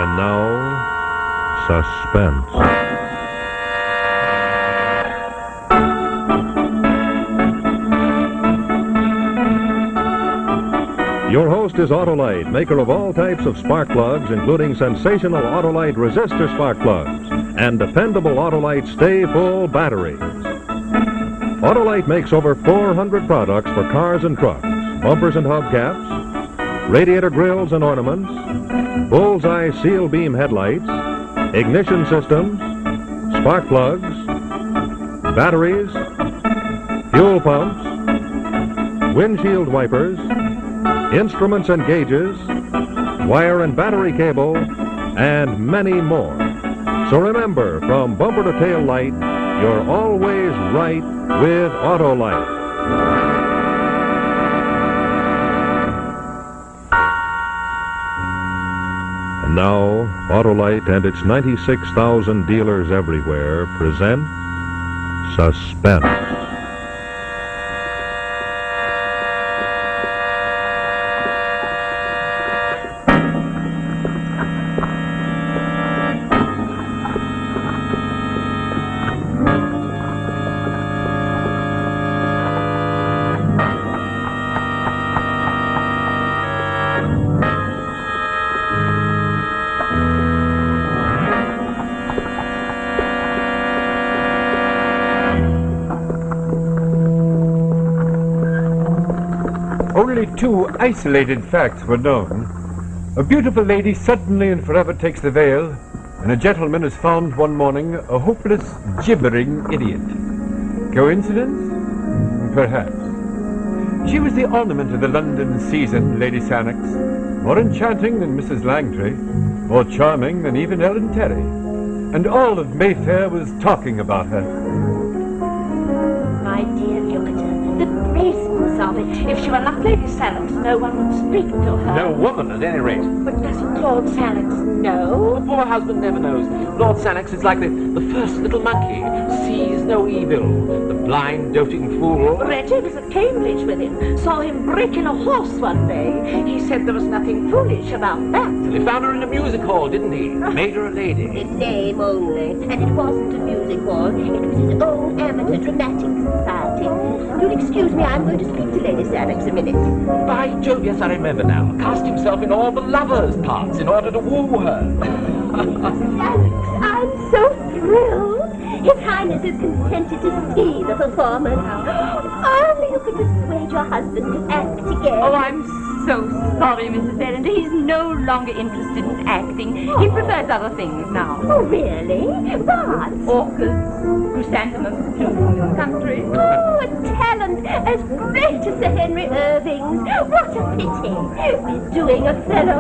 And now, Suspense. Your host is Autolite, maker of all types of spark plugs, including sensational Autolite resistor spark plugs and dependable Autolite Stay Full batteries. Autolite makes over 400 products for cars and trucks, bumpers and hubcaps, radiator grills and ornaments, bullseye seal beam headlights, ignition systems, spark plugs, batteries, fuel pumps, windshield wipers, instruments and gauges, wire and battery cable, and many more. So remember, from bumper to tail light, you're always right with Autolite. And now, Autolite and its 96,000 dealers everywhere present Suspense. Only two isolated facts were known. A beautiful lady suddenly and forever takes the veil, and a gentleman is found one morning a hopeless, gibbering idiot. Coincidence? Perhaps. She was the ornament of the London season, Lady Sannox, more enchanting than Mrs. Langtry, more charming than even Ellen Terry, and all of Mayfair was talking about her. My dear, look at her. The gracefulness of it. If she were not Lady Sannox, no one would speak to her. No woman, at any rate. But doesn't Lord Sannox know? The poor husband never knows. Lord Sannox is like the first little monkey. Sees no evil. The blind, doting fool. Reggie was at Cambridge with him. Saw him breaking a horse one day. He said there was nothing foolish about that. He found her in a music hall, didn't he? Made her a lady. In name only. And it wasn't a music hall. It was his own amateur dramatic society. You'll excuse me, I'm going to speak to Lady Sannox a minute. By Jove, yes, I remember now. Cast himself in all the lovers' parts in order to woo her. Sannox, I'm so thrilled. His Highness is contented to see the performer now. Only you could persuade your husband to act again. Oh, I'm so sorry, Mrs. Berendt. He's no longer interested in acting. He prefers other things now. Oh, really? What? Orchids, chrysanthemums, flutes in the country. Oh, a talent as great as Sir Henry Irving's. What a pity. He's doing Othello.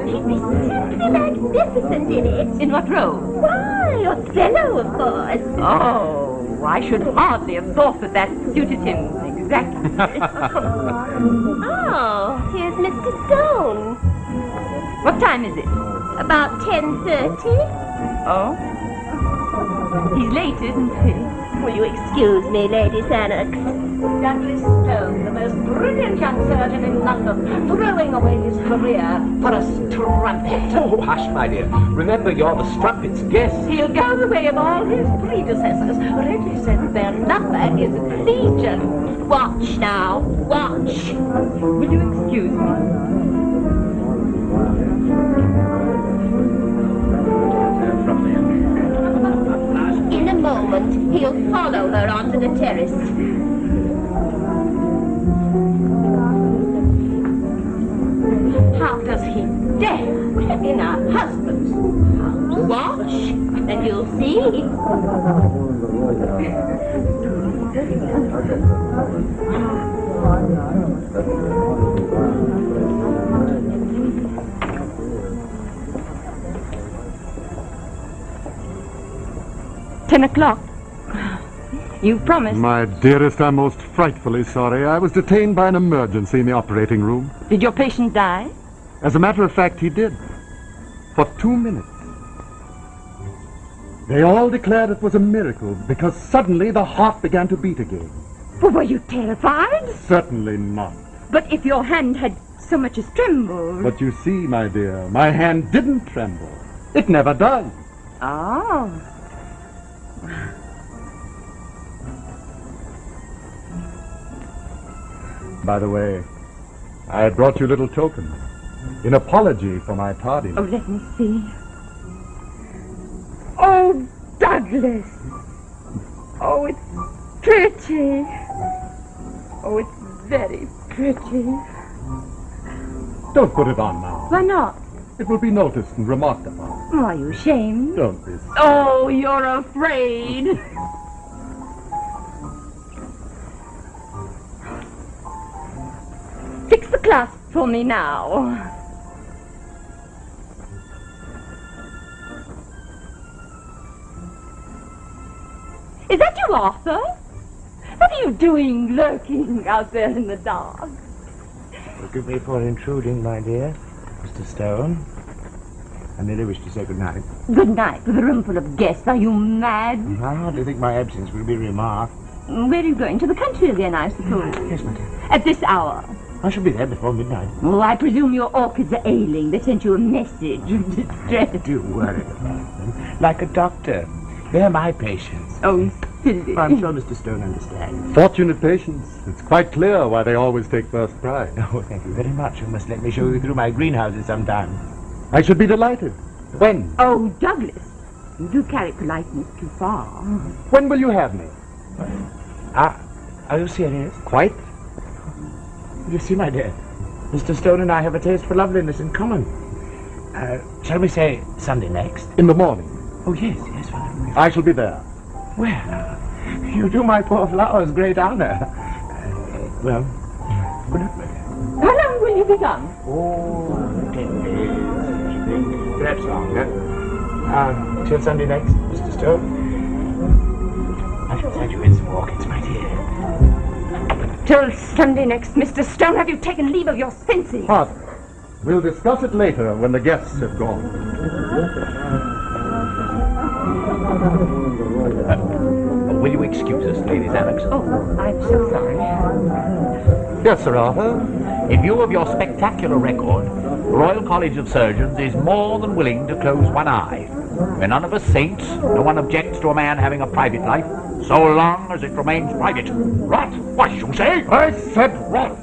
He'd be simply magnificent in it. In what role? Why, Othello, of course. Oh, I should hardly have thought that suited him exactly. Oh, here's Mr. Stone. What time is it? About 10:30. Oh? He's late, isn't he? Will you excuse me, Lady Sannox? Douglas Stone, the most brilliant young surgeon in London, throwing away his career for a strumpet. Oh, hush, my dear. Remember, you're the strumpet's guest. He'll go the way of all his predecessors. Reggie said their number is legion. Watch now, watch. Will you excuse me? In a moment, he'll follow her onto the terrace. How does he dare in a husband's house? Watch, and you'll see. 10 o'clock. You promised. My dearest, I'm most frightfully sorry. I was detained by an emergency in the operating room. Did your patient die? As a matter of fact, he did. For 2 minutes. They all declared it was a miracle, because suddenly the heart began to beat again. Well, were you terrified? Certainly not. But if your hand had so much as trembled... But you see, my dear, my hand didn't tremble. It never does. Oh. By the way, I brought you a little token. In apology for my tardiness. Oh, let me see. Oh, Douglas. Oh, it's pretty. Oh, it's very pretty. Don't put it on now. Why not? It will be noticed and remarked upon. Oh, are you ashamed? Don't be. Oh, you're afraid. Fix the clasp for me now. Is that you, Arthur? What are you doing lurking out there in the dark? Forgive me for intruding, my dear. Mr. Stone. I merely wish to say good night. Good night, with a room full of guests. Are you mad? I hardly think my absence will be remarked. Where are you going? To the country again, I suppose. Yes, my dear. At this hour? I shall be there before midnight. Oh, I presume your orchids are ailing. They sent you a message of distress. Do worry about them. Like a doctor. They're my patients. Oh, silly. I'm sure Mr. Stone understands. Fortunate patients. It's quite clear why they always take first prize. Oh, thank you very much. You must let me show you through my greenhouses sometime. I should be delighted. When? Oh, Douglas, you do carry politeness too far. When will you have me? Are you serious? Quite. You see, my dear, Mr. Stone and I have a taste for loveliness in common. Shall we say Sunday next? In the morning. Oh, yes, well, I shall be there. well, you do my poor flowers great honor. Well, good night, my dear. How long will you be gone? Oh, 10 days, perhaps longer. Till Sunday next, Mr. Stone. I shall send you in some orchids, my dear. Till Sunday next, Mr. Stone. Have you taken leave of your senses? Father, we'll discuss it later when the guests have gone. Will you excuse us, Lady Sannox? Oh, I'm so sorry. Yes, Sir Arthur. In view of your spectacular record, the Royal College of Surgeons is more than willing to close one eye. We're none of us saints. No one objects to a man having a private life, so long as it remains private. Rot! What did you say? I said rot.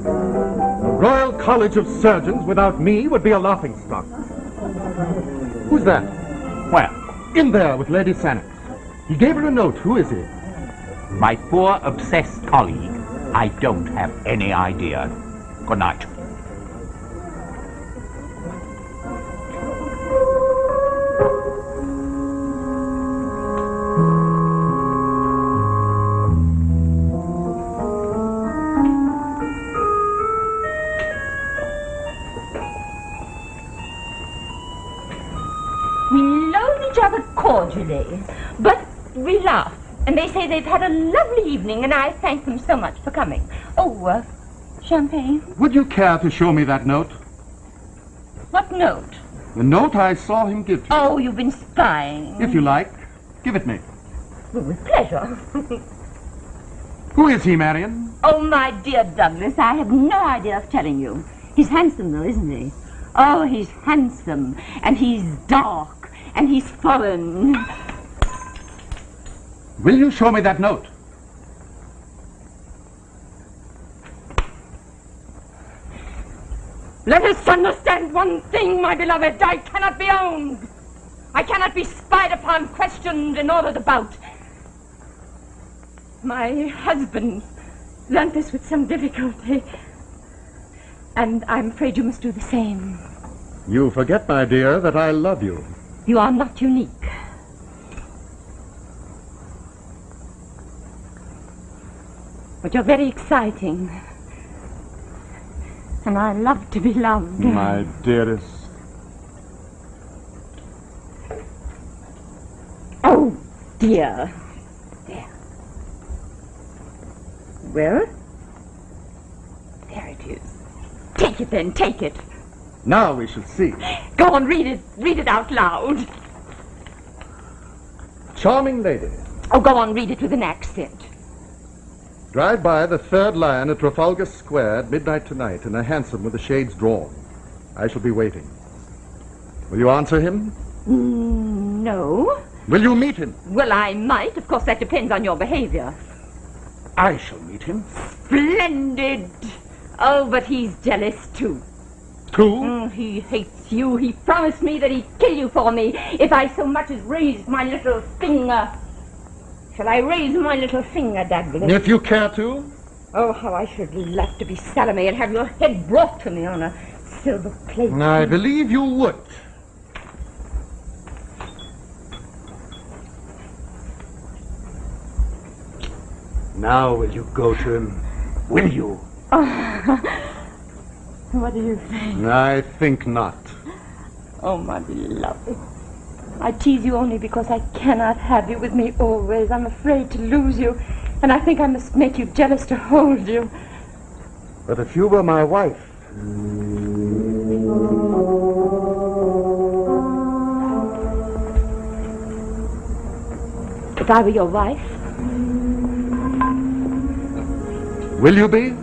The Royal College of Surgeons without me would be a laughingstock. Who's that? Well, In there with Lady Sannox. He gave her a note. Who is he? my poor obsessed colleague, I don't have any idea. Good night. We loathe each other cordially, but we laugh. And they say they've had a lovely evening, and I thank them so much for coming. Oh, champagne? Would you care to show me that note? What note? The note I saw him give to you. Oh, you've been spying. If you like, give it me. Well, with pleasure. Who is he, Marion? Oh, my dear Douglas, I have no idea of telling you. He's handsome, though, isn't he? Oh, he's handsome, and he's dark, and he's foreign. Will you show me that note? Let us understand one thing, my beloved. I cannot be owned. I cannot be spied upon, questioned, and ordered about. My husband learnt this with some difficulty, and I'm afraid you must do the same. You forget, my dear, that I love you. You are not unique. But you're very exciting. And I love to be loved. My dearest. Oh, dear. There. Well? There it is. Take it then, take it. Now we shall see. Go on, read it. Read it out loud. Charming lady. Oh, go on, read it with an accent. Drive by the third lion at Trafalgar Square at midnight tonight in a hansom with the shades drawn. I shall be waiting. Will you answer him? No. Will you meet him? Well, I might. Of course, that depends on your behavior. I shall meet him. Splendid. Oh, but he's jealous, too. Too? He hates you. He promised me that he'd kill you for me if I so much as raised my little finger. Shall I raise my little finger, Douglas? If you care to. Oh, how I should love to be Salome and have your head brought to me on a silver plate. I believe you would. Now will you go to him? Will you? What do you think? I think not. Oh, my beloved. I tease you only because I cannot have you with me always. I'm afraid to lose you, and I think I must make you jealous to hold you. But if you were my wife... If I were your wife? Will you be?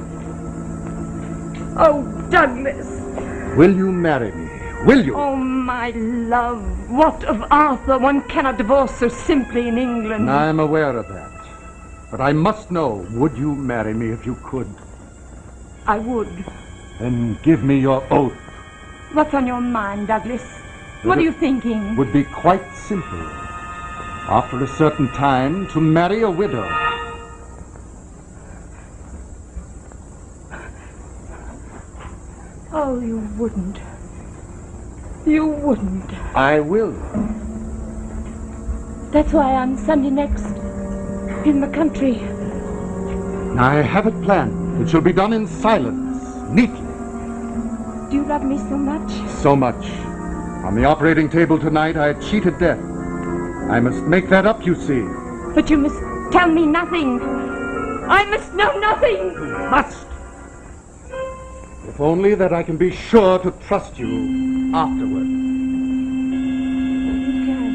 Oh, Douglas. Will you marry me? Will you? Oh, my love. What of Arthur? One cannot divorce so simply in England. I'm aware of that. But I must know, would you marry me if you could? I would. Then give me your oath. What's on your mind, Douglas? What are you thinking? Would be quite simple. After a certain time, to marry a widow. Oh, you wouldn't. You wouldn't. I will. That's why on Sunday next, in the country. I have it planned. It shall be done in silence, neatly. Do you love me so much? So much. On the operating table tonight, I cheated death. I must make that up, you see. But you must tell me nothing. I must know nothing. Must. If only that I can be sure to trust you afterward. You can.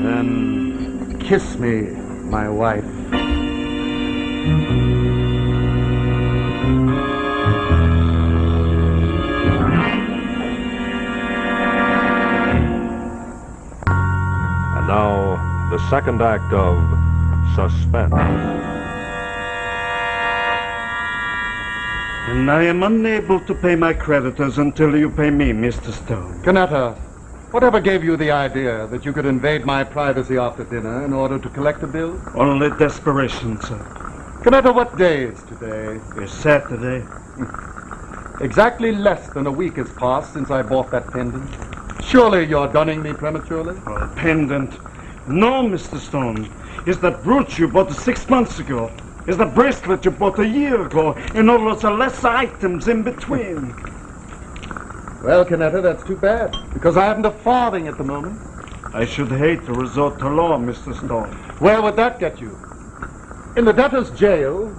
Then kiss me, my wife. And now, the second act of Suspense. And I am unable to pay my creditors until you pay me, Mr. Stone. Canetta, whatever gave you the idea that you could invade my privacy after dinner in order to collect the bill? Only desperation, sir. Canetta, what day is today? It's Saturday. Exactly less than a week has passed since I bought that pendant. Surely you're dunning me prematurely? Oh, pendant. No, Mr. Stone. It's that brooch you bought 6 months ago. It's the bracelet you bought a year ago, and all those lesser items in between. Well, Canetta, that's too bad, because I haven't a farthing at the moment. I should hate to resort to law, Mr. Stone. Where would that get you? In the debtor's jail,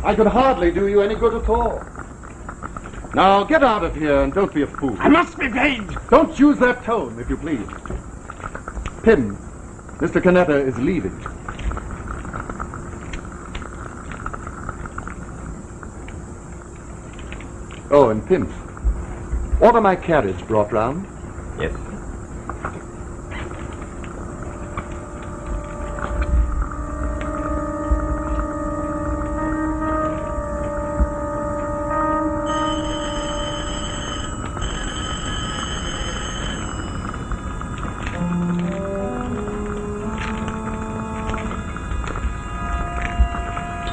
I could hardly do you any good at all. Now, get out of here and don't be a fool. I must be paid! Don't use that tone, if you please. Pym, Mr. Canetta is leaving. Oh, and Pym, order my carriage brought round. Yes.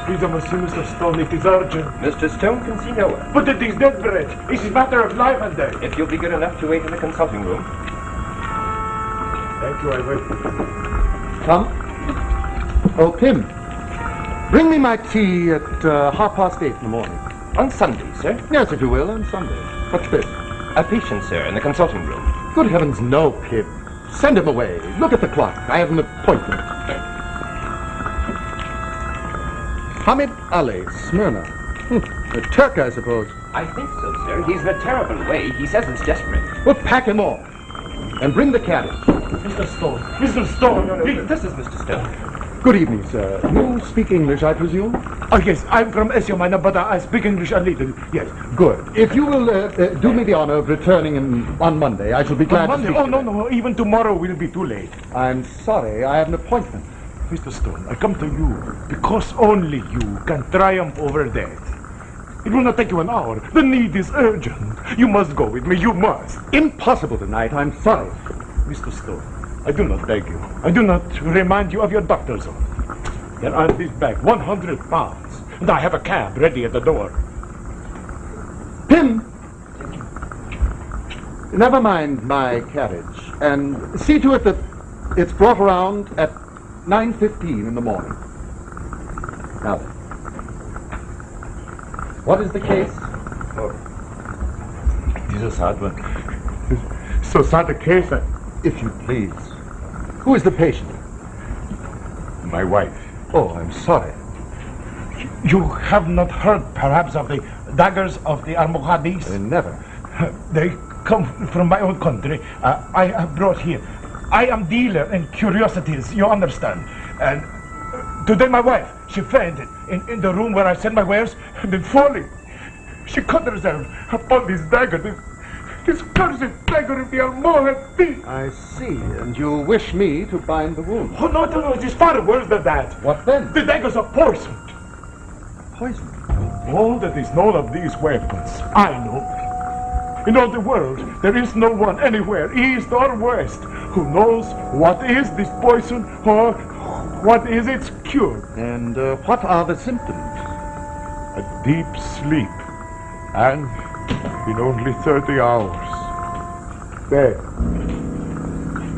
Please, I must see Mr. Stone. It is urgent. Mr. Stone can see no one. But it is desperate. It is a matter of life and death. If you'll be good enough to wait in the consulting room. Thank you, I will. Come. Oh, Pym, bring me my tea at 8:30 in the morning. On Sunday, sir? Yes, if you will, on Sunday. What's this? A patient, sir, in the consulting room. Good heavens, no, Pym. Send him away. Look at the clock. I have an appointment. Hamid Ali, Smyrna. A Turk, I suppose. I think so, sir. He's in a terrible way. He says it's desperate. Well, pack him off. And bring the carriage. Mr. Stone. Mr. Stone. No, this is Mr. Stone. Good evening, sir. You speak English, I presume? Oh, yes, I'm from Esiomana, but I speak English a little. Yes. Good. If you will do me the honor of returning on Monday, I shall be glad Monday? to speak Oh, no. Even tomorrow will be too late. I'm sorry, I have an appointment. Mr. Stone, I come to you because only you can triumph over death. It will not take you an hour. The need is urgent. You must go with me. You must. Impossible tonight. I'm sorry. Mr. Stone, I do not beg you. I do not remind you of your doctor's oath. There are this bag, 100 pounds, and I have a cab ready at the door. Pim! Never mind my carriage, and see to it that it's brought around at 9:15 in the morning. Now then, what is the case? Oh, it is a sad one. So sad a case. If you please. Who is the patient? My wife. Oh, I'm sorry. You have not heard, perhaps, of the daggers of the Almohades? Never. They come from my own country. I have brought here. I am dealer in curiosities, you understand. And today my wife, she fainted in the room where I send my wares, and then falling, she cut herself upon this dagger, this cursed dagger of the Almohades. I see, and you wish me to bind the wound. Oh, no, it is far worse than that. What then? The daggers are poisoned. Poison? All that is known of these weapons, I know. In all the world, there is no one anywhere, east or west, who knows what is this poison or what is its cure. And what are the symptoms? A deep sleep, and in only 30 hours. Dead.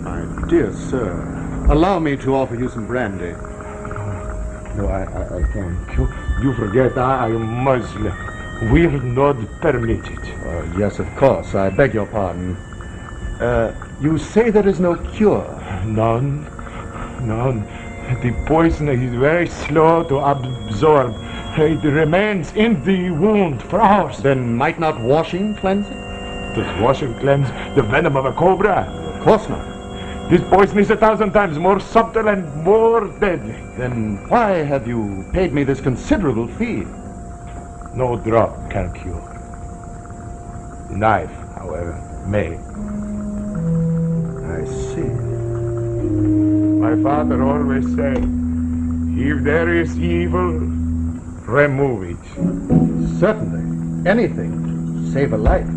My dear sir, allow me to offer you some brandy. No, I can't. You forget I am Muslim. Will not permit it. Yes, of course. I beg your pardon. You say there is no cure? None. The poison is very slow to absorb. It remains in the wound for hours. Then might not washing cleanse it? Does washing cleanse the venom of a cobra? Of course not. This poison is 1,000 times more subtle and more deadly. Then why have you paid me this considerable fee? No drug can cure. The knife, however, may. I see. My father always said, if there is evil, remove it. Certainly. Anything to save a life.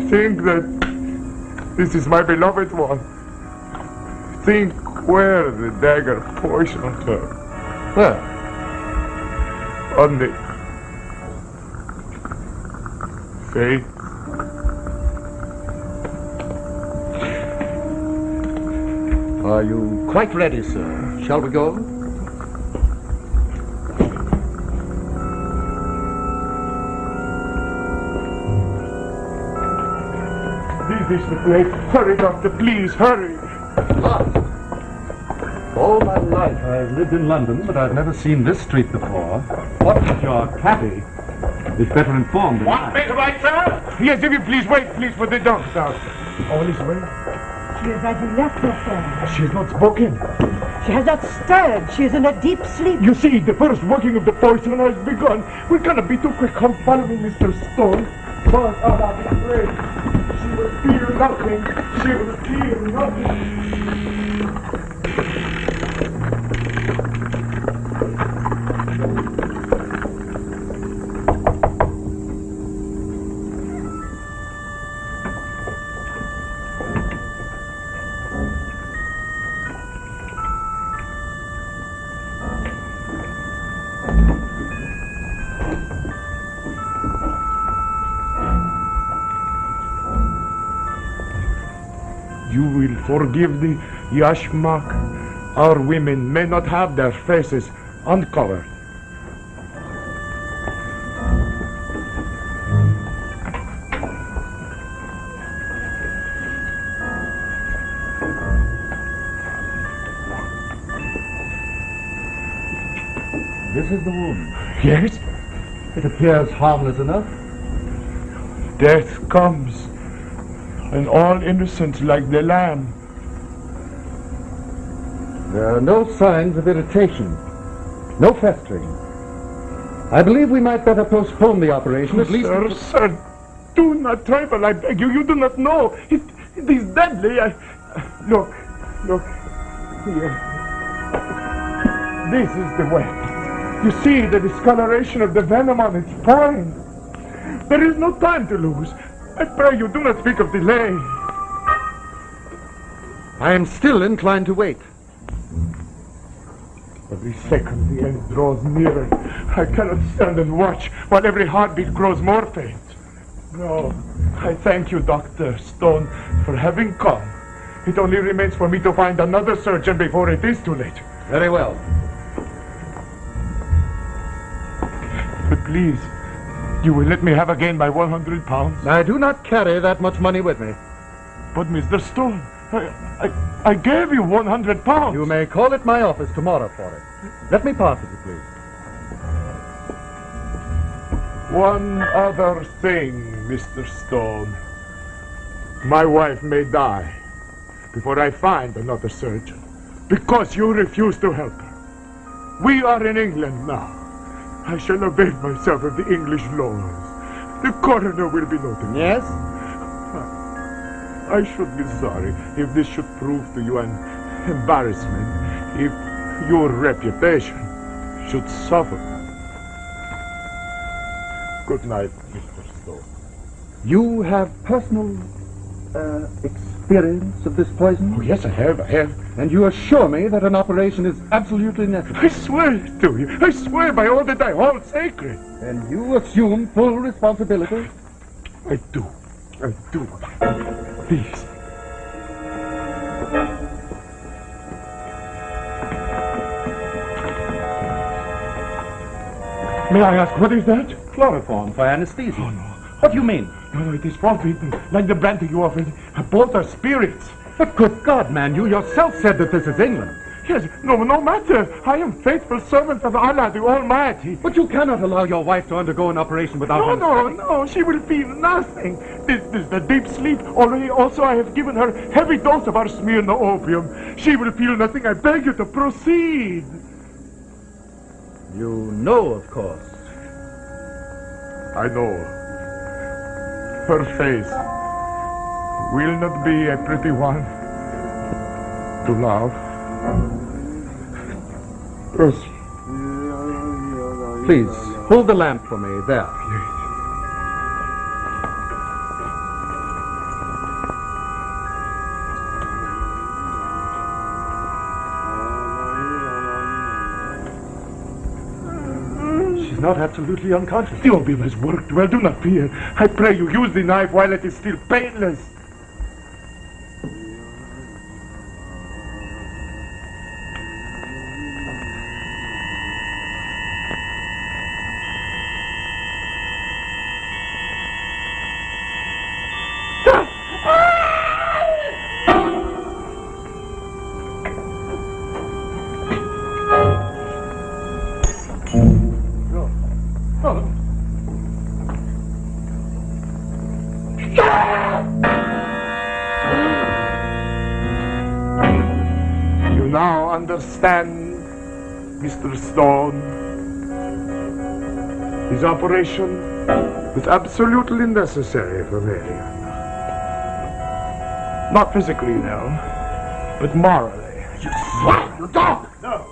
Think that this is my beloved one. Think where the dagger poisoned her. Well, on the face. Are you quite ready, sir? Shall we go? This is the place. Hurry, doctor, please, hurry. Lost. All my life I've lived in London, but I've never seen this street before. What your cabby is better informed than Want me to wait, sir? Yes, if you please wait, please, for the doctor. All is well. She has hardly left her friend. She has not spoken. She has not stirred. She is in a deep sleep. You see, the first working of the poison has begun. We cannot be too quick. Come follow me, Mr. Stone. But I'm afraid she will feel nothing. She will feel nothing. You will forgive the yashmak. Our women may not have their faces uncovered. This is the wound. Yes? It appears harmless enough. Death comes, and all innocent like the lamb. There are no signs of irritation. No festering. I believe we might better postpone the operation at least... Sir, do not trifle, I beg you. You do not know. It is deadly. Look. Here. This is the way. You see the discoloration of the venom on its point. There is no time to lose. I pray you do not speak of delay. I am still inclined to wait. Every second the end draws nearer. I cannot stand and watch while every heartbeat grows more faint. No, I thank you, Dr. Stone, for having come. It only remains for me to find another surgeon before it is too late. Very well. But please, you will let me have again my 100 pounds? I do not carry that much money with me. But, Mr. Stone, I gave you 100 pounds. You may call at my office tomorrow for it. Let me pass it, please. One other thing, Mr. Stone. My wife may die before I find another surgeon because you refuse to help her. We are in England now. I shall avail myself of the English laws. The coroner will be notified. Yes? I should be sorry if this should prove to you an embarrassment, if your reputation should suffer. Good night, Mr. Stone. You have personal experience of this poison? Oh, yes, I have. And you assure me that an operation is absolutely necessary? I swear it to you. I swear by all that I hold sacred. And you assume full responsibility? I do. Please. May I ask, what is that? Chloroform for anesthesia. Oh, no. What do you mean? No, it is frostbitten, like the brandy you offered. Both are spirits. But good God, man, you yourself said that this is England. Yes, no matter. I am faithful servant of Allah the Almighty. But you cannot allow your wife to undergo an operation without... No, she will feel nothing. This is the deep sleep. Also, I have given her heavy dose of our Smyrna opium. She will feel nothing. I beg you to proceed. You know, of course. I know. Her face will not be a pretty one to love. Please, hold the lamp for me, there. She's not absolutely unconscious. The opium has worked well, do not fear. I pray you use the knife while it is still painless. You now understand, Mr. Stone. His operation was absolutely necessary for Marian. Not physically, no, but morally. You swine, you dog! No.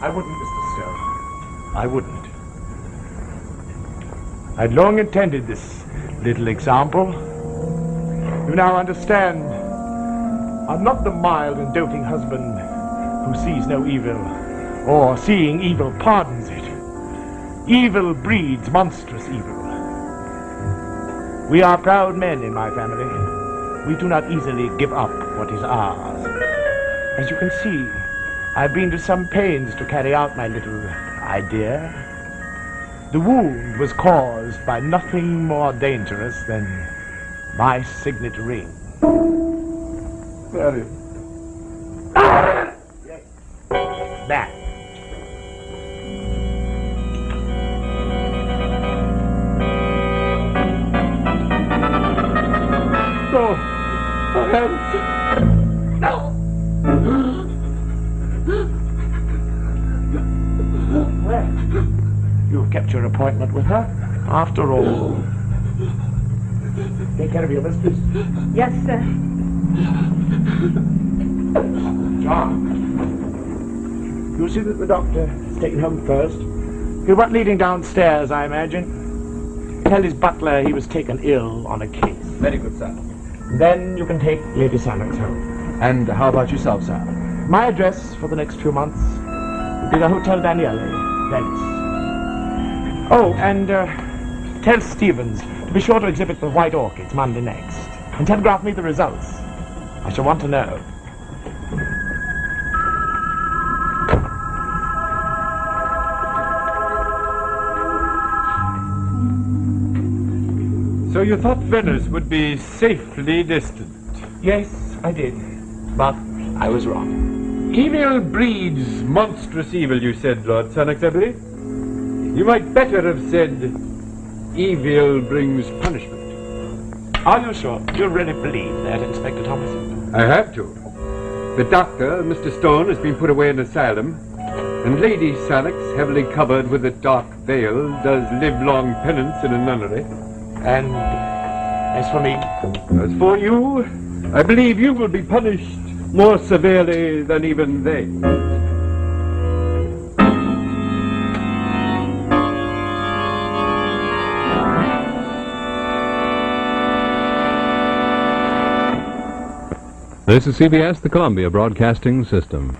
I wouldn't, Mr. Stone. I wouldn't. I'd long intended this little example. You now understand. I'm not the mild and doting husband who sees no evil, or seeing evil pardons it. Evil breeds monstrous evil. We are proud men in my family. We do not easily give up what is ours. As you can see, I've been to some pains to carry out my little idea. The wound was caused by nothing more dangerous than my signet ring. There it is. That. No. No. appointment with her, after all. Take care of your mistress. Yes, sir. John, you see that the doctor is taken home first? He went leading downstairs, I imagine. Tell his butler he was taken ill on a case. Very good, sir. Then you can take Lady Sannox home. And how about yourself, sir? My address for the next few months will be the Hotel Daniele, Venice. Oh, and tell Stevens to be sure to exhibit the white orchids Monday next. And telegraph me the results. I shall want to know. So you thought Venice would be safely distant? Yes, I did. But I was wrong. Evil breeds monstrous evil, you said, Lord Sannox, I believe. You might better have said, evil brings punishment. Are you sure? Do you really believe that, Inspector Thomas? I have to. The doctor, Mr. Stone, has been put away in an asylum, and Lady Sannox, heavily covered with a dark veil, does livelong penance in a nunnery. And as for me? As for you, I believe you will be punished more severely than even they. This is CBS, the Columbia Broadcasting System.